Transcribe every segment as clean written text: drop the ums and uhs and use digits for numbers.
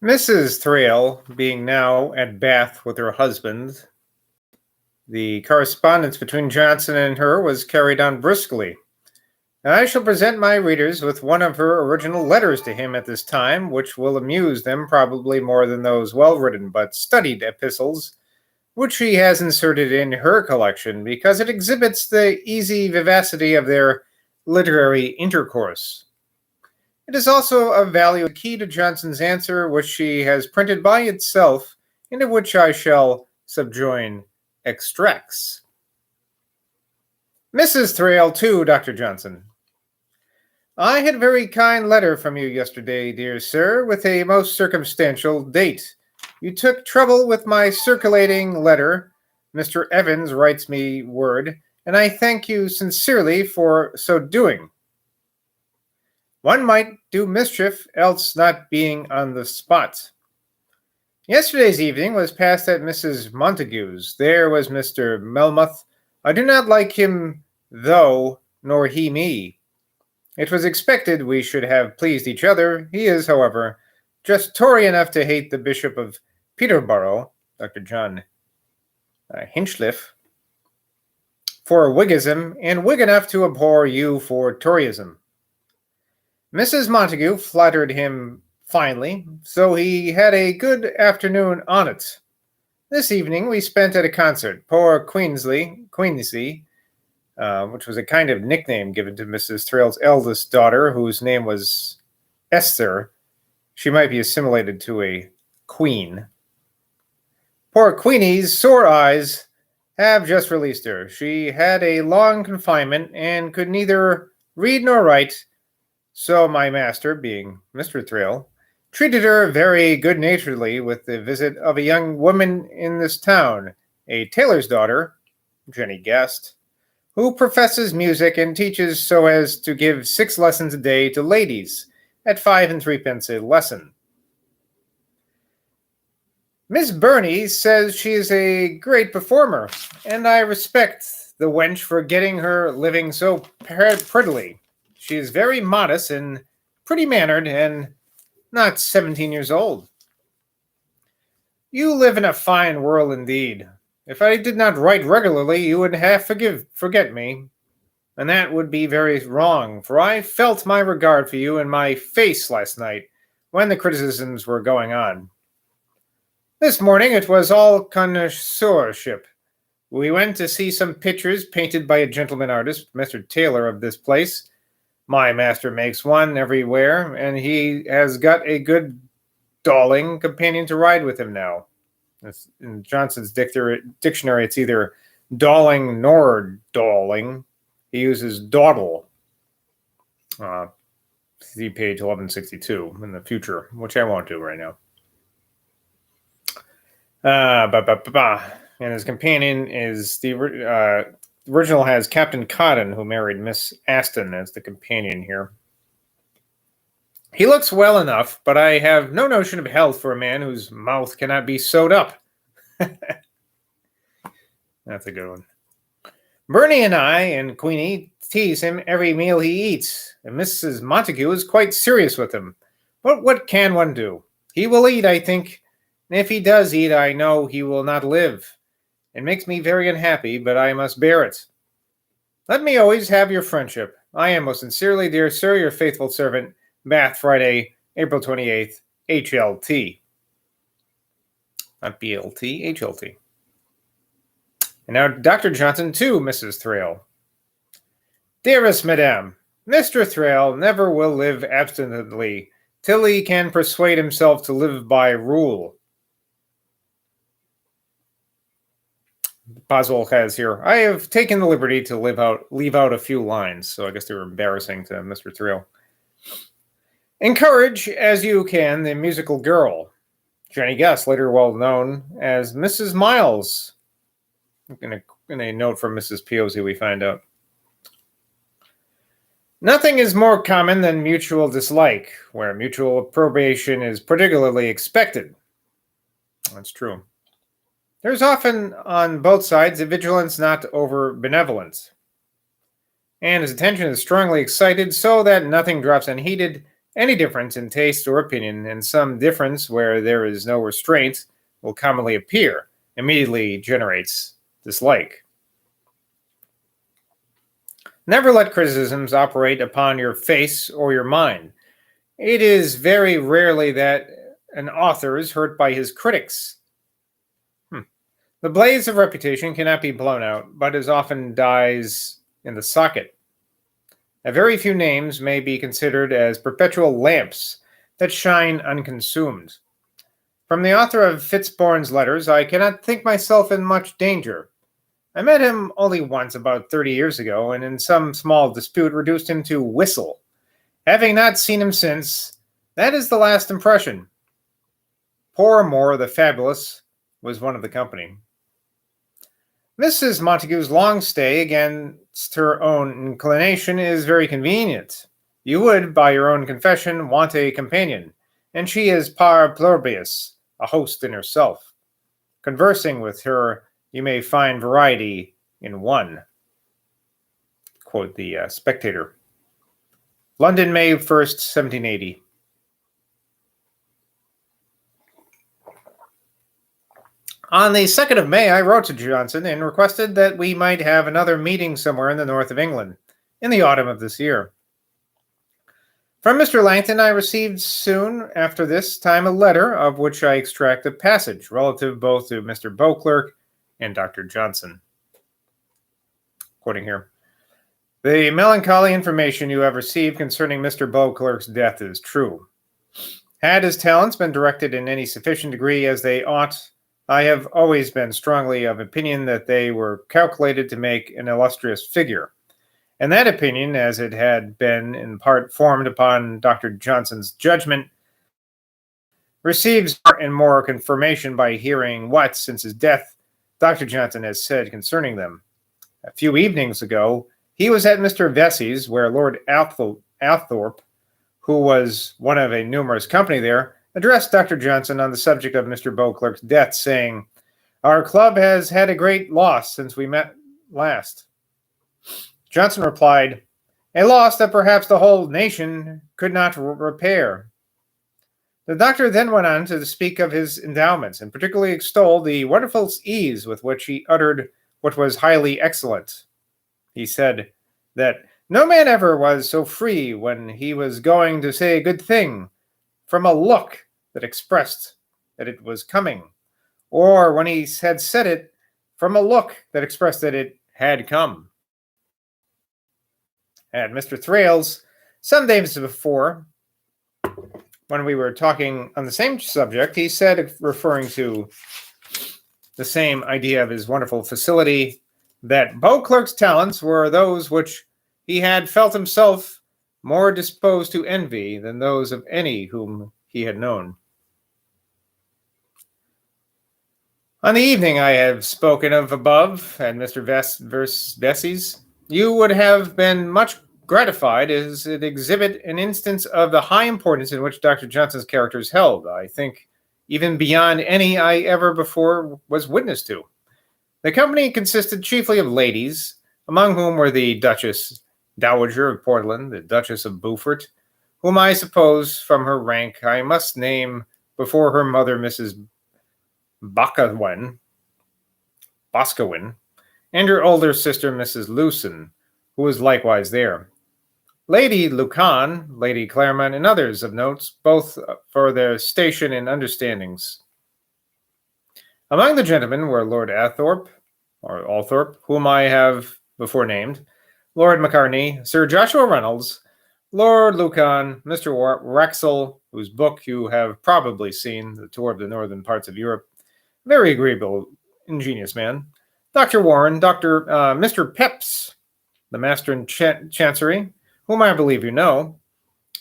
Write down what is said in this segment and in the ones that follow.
Mrs. Thrale, being now at Bath with her husband, the correspondence between Johnson and her was carried on briskly. I shall present my readers with one of her original letters to him at this time, which will amuse them probably more than those well-written but studied epistles which she has inserted in her collection, because it exhibits the easy vivacity of their literary intercourse. It is also of value key to Johnson's answer, which she has printed by itself, into which I shall subjoin extracts. Mrs. Thrale to Dr. Johnson. I had a very kind letter from you yesterday, dear sir, with a most circumstantial date. You took trouble with my circulating letter. Mr. Evans writes me word, and I thank you sincerely for so doing. One might do mischief, else not being on the spot. Yesterday's evening was passed at Mrs. Montague's. There was Mr. Melmoth. I do not like him, though, nor he me. It was expected we should have pleased each other. He is, however, just Tory enough to hate the Bishop of Peterborough, Dr. John Hinchliffe, for Whiggism, and Whig enough to abhor you for Toryism. Mrs. Montague flattered him finely, so he had a good afternoon on it. This evening we spent at a concert. Poor Queensy, which was a kind of nickname given to Mrs. Thrale's eldest daughter, whose name was Esther. She might be assimilated to a queen. Poor Queenie's sore eyes have just released her. She had a long confinement and could neither read nor write, so my master, being Mr. Thrale, treated her very good-naturedly with the visit of a young woman in this town, a tailor's daughter, Jenny Guest, who professes music and teaches so as to give 6 lessons a day to ladies at 5 and 3 a lesson. Miss Burney says she is a great performer, and I respect the wench for getting her living so prettily. She is very modest and pretty-mannered, and not 17 years old. You live in a fine world indeed. If I did not write regularly, you would half forget me, and that would be very wrong, for I felt my regard for you in my face last night when the criticisms were going on. This morning it was all connoisseurship. We went to see some pictures painted by a gentleman artist, Mr. Taylor of this place. My master makes one everywhere, and he has got a good dawling companion to ride with him now. In Johnson's dictionary, it's either dawling nor dawling. He uses dawdle. See page 1162 in the future, which I won't do right now. And his companion is the original has Captain Cotton, who married Miss Aston, as the companion here. He looks well enough, but I have no notion of health for a man whose mouth cannot be sewed up. That's a good one. Bernie and I and Queenie tease him every meal he eats, and Mrs. Montague is quite serious with him. But what can one do? He will eat, I think, and if he does eat, I know he will not live. It makes me very unhappy, but I must bear it. Let me always have your friendship. I am most sincerely, dear sir, your faithful servant, Bath, Friday, April 28th, HLT. Not BLT, HLT. And now Dr. Johnson to Mrs. Thrale. Dearest Madame, Mr. Thrale never will live abstinently till he can persuade himself to live by rule. Boswell has here, I have taken the liberty to leave out a few lines, so I guess they were embarrassing to Mr. Thrale. Encourage, as you can, the musical girl. Jenny Guest, later well known as Mrs. Miles. In a note from Mrs. Piozzi, we find out. Nothing is more common than mutual dislike, where mutual approbation is particularly expected. That's true. There is often, on both sides, a vigilance not over benevolent, and his attention is strongly excited so that nothing drops unheeded, Any difference in taste or opinion, and some difference where there is no restraint, will commonly appear, immediately generates dislike. Never let criticisms operate upon your face or your mind. It is very rarely that an author is hurt by his critics. The blaze of reputation cannot be blown out, but as often dies in the socket. A very few names may be considered as perpetual lamps that shine unconsumed. From the author of Fitzbourne's letters, I cannot think myself in much danger. I met him only once about 30 years ago, and in some small dispute reduced him to whistle. Having not seen him since, that is the last impression. Poor Moore the Fabulous was one of the company. Mrs. Montague's long stay against her own inclination is very convenient. You would, by your own confession, want a companion, and she is par pluribus, a host in herself. Conversing with her, you may find variety in one. Quote the Spectator. London, May 1st, 1780. On the 2nd of May, I wrote to Johnson and requested that we might have another meeting somewhere in the north of England, in the autumn of this year. From Mr. Langton, I received soon after this time a letter, of which I extract a passage, relative both to Mr. Beauclerk and Dr. Johnson. Quoting here. The melancholy information you have received concerning Mr. Beauclerk's death is true. Had his talents been directed in any sufficient degree as they ought, I have always been strongly of opinion that they were calculated to make an illustrious figure. And that opinion, as it had been in part formed upon Dr. Johnson's judgment, receives more and more confirmation by hearing what, since his death, Dr. Johnson has said concerning them. A few evenings ago, he was at Mr. Vesey's, where Lord Althorp, who was one of a numerous company there, addressed Dr. Johnson on the subject of Mr. Beauclerk's death, saying, "Our club has had a great loss since we met last." Johnson replied, "A loss that perhaps the whole nation could not repair." The doctor then went on to speak of his endowments, and particularly extolled the wonderful ease with which he uttered what was highly excellent. He said that no man ever was so free when he was going to say a good thing, from a look that expressed that it was coming, or when he had said it, from a look that expressed that it had come. At Mr. Thrale's, some days before, when we were talking on the same subject, he said, referring to the same idea of his wonderful facility, that Beauclerk's talents were those which he had felt himself more disposed to envy than those of any whom he had known. On the evening I have spoken of above, at Mr. Vesey's, you would have been much gratified as it exhibit an instance of the high importance in which Dr. Johnson's character is held, I think, even beyond any I ever before was witness to. The company consisted chiefly of ladies, among whom were the Duchess Dowager of Portland, the Duchess of Beaufort, whom I suppose from her rank I must name before her mother, Mrs. Boscawen, and her older sister, Mrs. Lewson, who was likewise there. Lady Lucan, Lady Claremont, and others of note, both for their station and understandings. Among the gentlemen were Lord Althorp, whom I have before named, Lord Macartney, Sir Joshua Reynolds, Lord Lucan, Mr. Wraxall, whose book you have probably seen, The Tour of the Northern Parts of Europe, very agreeable, ingenious man, Dr. Warren, Mr. Pepys, the Master in Chancery, whom I believe you know,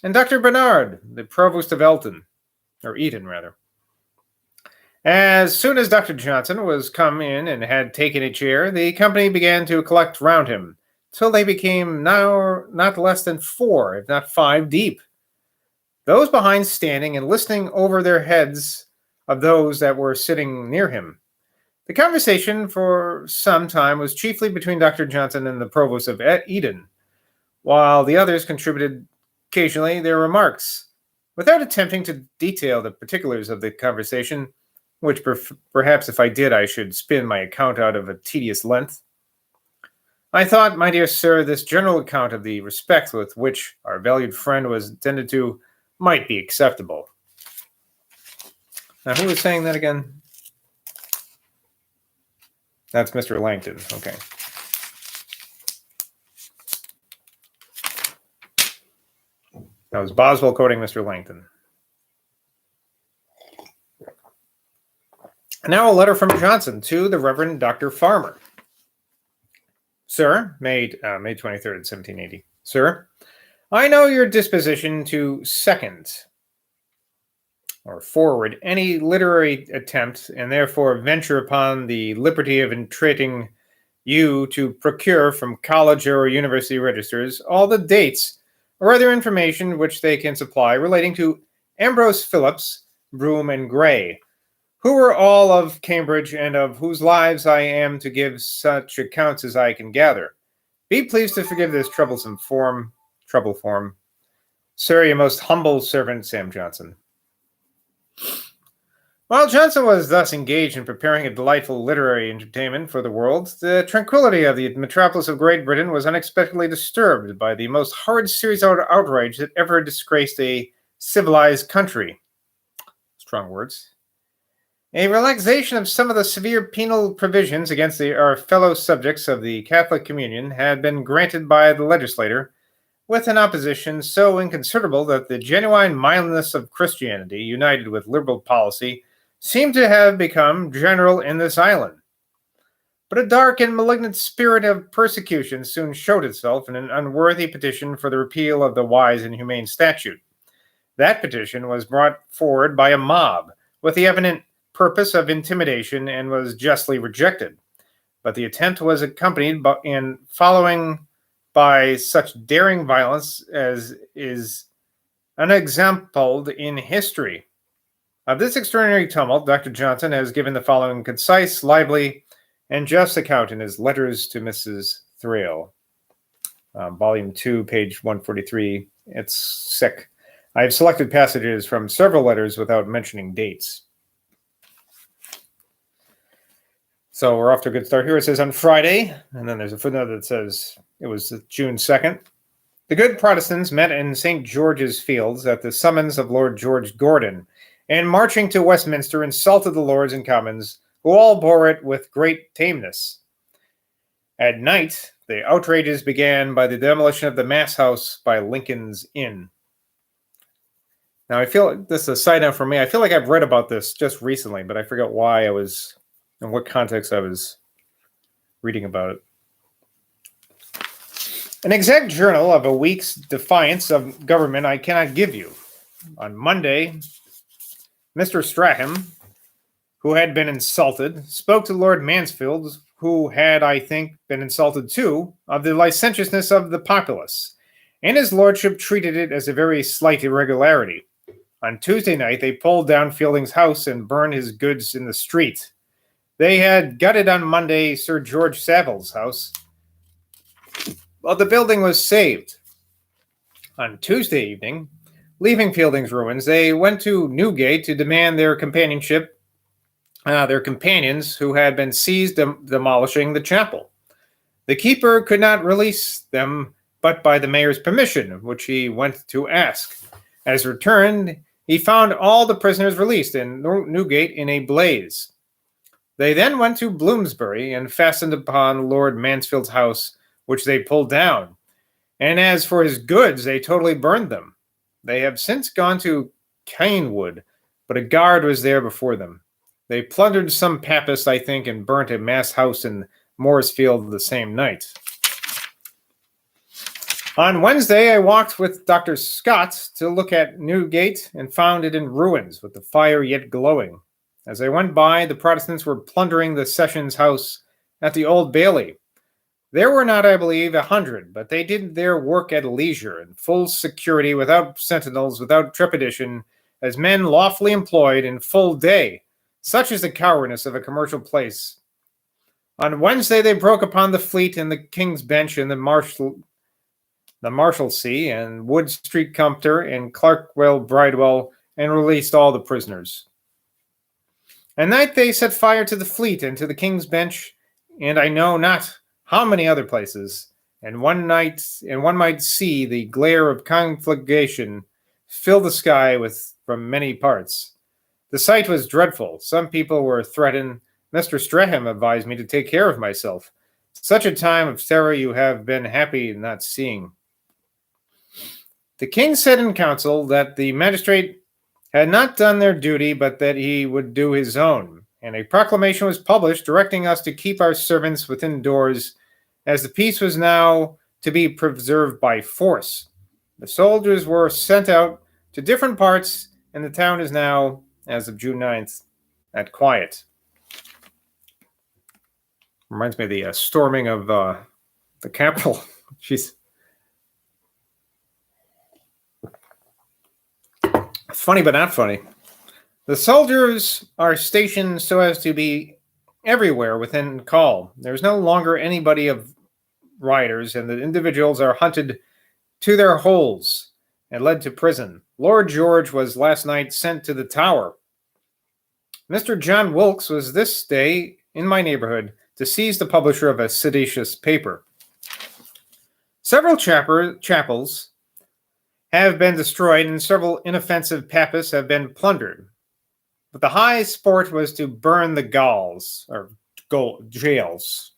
and Dr. Bernard, the Provost of Eton. As soon as Dr. Johnson was come in and had taken a chair, the company began to collect round him, till they became now not less than 4, if not 5 deep. Those behind standing and listening over their heads of those that were sitting near him. The conversation for some time was chiefly between Dr. Johnson and the Provost of Eton, while the others contributed occasionally their remarks. Without attempting to detail the particulars of the conversation, which perhaps if I did I should spin my account out of a tedious length, I thought, my dear sir, this general account of the respect with which our valued friend was attended to might be acceptable. Now, who was saying that again? That's Mr. Langton. Okay. That was Boswell quoting Mr. Langton. And now a letter from Johnson to the Reverend Dr. Farmer. Sir, May 23rd, 1780. Sir, I know your disposition to second or forward any literary attempt, and therefore venture upon the liberty of entreating you to procure from college or university registers all the dates or other information which they can supply relating to Ambrose Phillips, Broom, and Gray, who were all of Cambridge, and of whose lives I am to give such accounts as I can gather. Be pleased to forgive this trouble form. Sir, your most humble servant, Sam Johnson. While Johnson was thus engaged in preparing a delightful literary entertainment for the world, the tranquility of the metropolis of Great Britain was unexpectedly disturbed by the most horrid series of outrage that ever disgraced a civilized country. Strong words. A relaxation of some of the severe penal provisions against our fellow subjects of the Catholic Communion had been granted by the legislator, with an opposition so inconsiderable that the genuine mildness of Christianity, united with liberal policy, seemed to have become general in this island. But a dark and malignant spirit of persecution soon showed itself in an unworthy petition for the repeal of the wise and humane statute. That petition was brought forward by a mob, with the evident purpose of intimidation, and was justly rejected. But the attempt was accompanied and following by such daring violence as is unexampled in history. Of this extraordinary tumult, Dr. Johnson has given the following concise, lively, and just account in his Letters to Mrs. Thrale, Volume 2, page 143. It's sick. I have selected passages from several letters without mentioning dates. So we're off to a good start here. It says on Friday, and then there's a footnote that says it was June 2nd. The good Protestants met in St. George's Fields at the summons of Lord George Gordon, and marching to Westminster insulted the Lords and Commons, who all bore it with great tameness. At night, the outrages began by the demolition of the Mass House by Lincoln's Inn. Now, I feel, this is a side note for me, I feel like I've read about this just recently, but I forgot why I was, in what context I was reading about it. An exact journal of a week's defiance of government I cannot give you. On Monday, Mr. Stratham, who had been insulted, spoke to Lord Mansfield, who had, I think, been insulted too, of the licentiousness of the populace, and his lordship treated it as a very slight irregularity. On Tuesday night, they pulled down Fielding's house and burned his goods in the street. They had gutted on Monday Sir George Saville's house, but the building was saved. On Tuesday evening, leaving Fielding's ruins, they went to Newgate to demand their companions who had been seized demolishing the chapel. The keeper could not release them but by the mayor's permission, which he went to ask. As returned, he found all the prisoners released in Newgate in a blaze. They then went to Bloomsbury and fastened upon Lord Mansfield's house, which they pulled down. And as for his goods, they totally burned them. They have since gone to Canewood, but a guard was there before them. They plundered some Papists, I think, and burnt a mass house in Moorsfield the same night. On Wednesday, I walked with Dr. Scott to look at Newgate and found it in ruins, with the fire yet glowing. As I went by, the Protestants were plundering the Sessions House at the Old Bailey. There were not, I believe, 100, but they did their work at leisure, in full security, without sentinels, without trepidation, as men lawfully employed in full day. Such is the cowardice of a commercial place. On Wednesday, they broke upon the Fleet and the King's Bench and the the Marshalsea and Wood Street Compter and Clerkwell Bridewell, and released all the prisoners. At night they set fire to the Fleet and to the King's Bench, and I know not how many other places, and one might see the glare of conflagration fill the sky from many parts. The sight was dreadful. Some people were threatened. Mr. Strahan advised me to take care of myself. Such a time of terror you have been happy in not seeing. The king said in council that the magistrate had not done their duty, but that he would do his own, and a proclamation was published directing us to keep our servants within doors, as the peace was now to be preserved by force. The soldiers were sent out to different parts, and the town is now, as of June 9th, at quiet. Reminds me of the storming of the Capitol. Jeez. Funny, but not funny. The soldiers are stationed so as to be everywhere within call. There's no longer anybody of rioters, and the individuals are hunted to their holes and led to prison. Lord George was last night sent to the Tower. Mr. John Wilkes was this day in my neighborhood to seize the publisher of a seditious paper. Several chapels have been destroyed, and several inoffensive papists have been plundered. But the high sport was to burn the jails.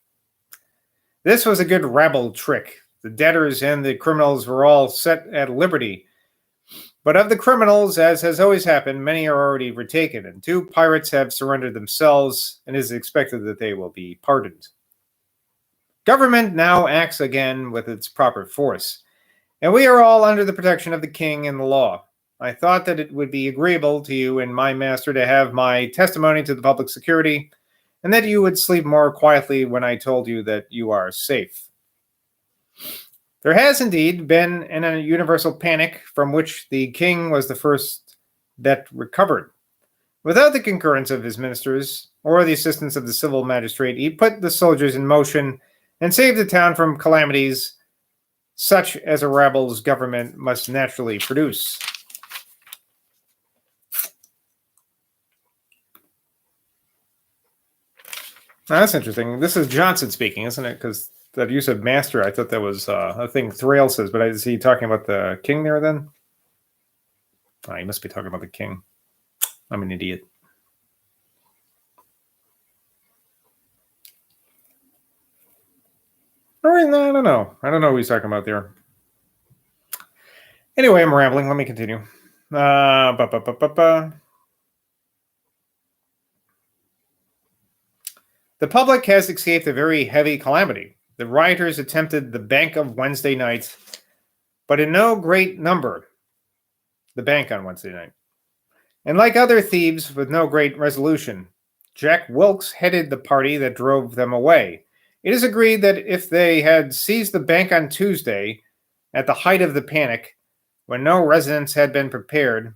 This was a good rabble trick. The debtors and the criminals were all set at liberty. But of the criminals, as has always happened, many are already retaken, and 2 pirates have surrendered themselves, and it is expected that they will be pardoned. Government now acts again with its proper force, and we are all under the protection of the king and the law. I thought that it would be agreeable to you and my master to have my testimony to the public security, and that you would sleep more quietly when I told you that you are safe. There has indeed been a universal panic, from which the king was the first that recovered. Without the concurrence of his ministers or the assistance of the civil magistrate, he put the soldiers in motion and saved the town from calamities such as a rabble's government must naturally produce. Now, that's interesting. This is Johnson speaking, isn't it? Because that use of master, I thought that was a thing Thrale says, but is he talking about the king there then? Oh, he must be talking about the king. I'm an idiot. All right, no, I don't know. I don't know who he's talking about there. Anyway, I'm rambling. Let me continue. The public has escaped a very heavy calamity. The rioters attempted the bank of Wednesday night, but in no great number. The bank on Wednesday night. And like other thieves with no great resolution, Jack Wilkes headed the party that drove them away. It is agreed that if they had seized the bank on Tuesday, at the height of the panic, when no resistance had been prepared,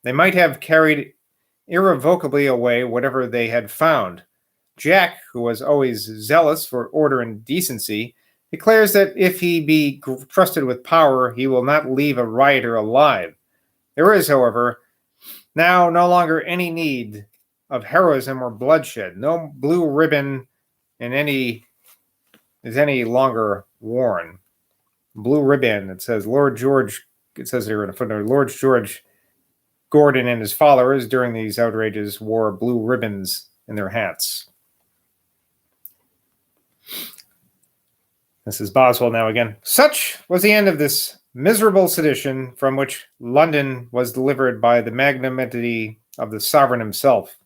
they might have carried irrevocably away whatever they had found. Jack, who was always zealous for order and decency, declares that if he be trusted with power, he will not leave a rioter alive. There is, however, now no longer any need of heroism or bloodshed. No blue ribbon is any longer worn. Blue ribbon, it says Lord George, it says here in a footnote, Lord George Gordon and his followers during these outrages wore blue ribbons in their hats. This is Boswell now again. Such was the end of this miserable sedition, from which London was delivered by the magnanimity of the sovereign himself.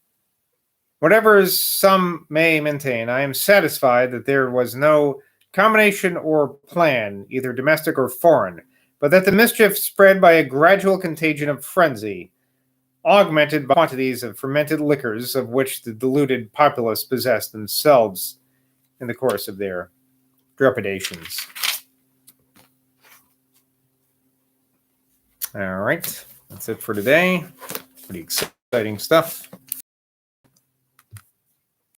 Whatever some may maintain, I am satisfied that there was no combination or plan, either domestic or foreign, but that the mischief spread by a gradual contagion of frenzy, augmented by quantities of fermented liquors of which the deluded populace possessed themselves in the course of their depredations. All right, that's it for today. Pretty exciting stuff.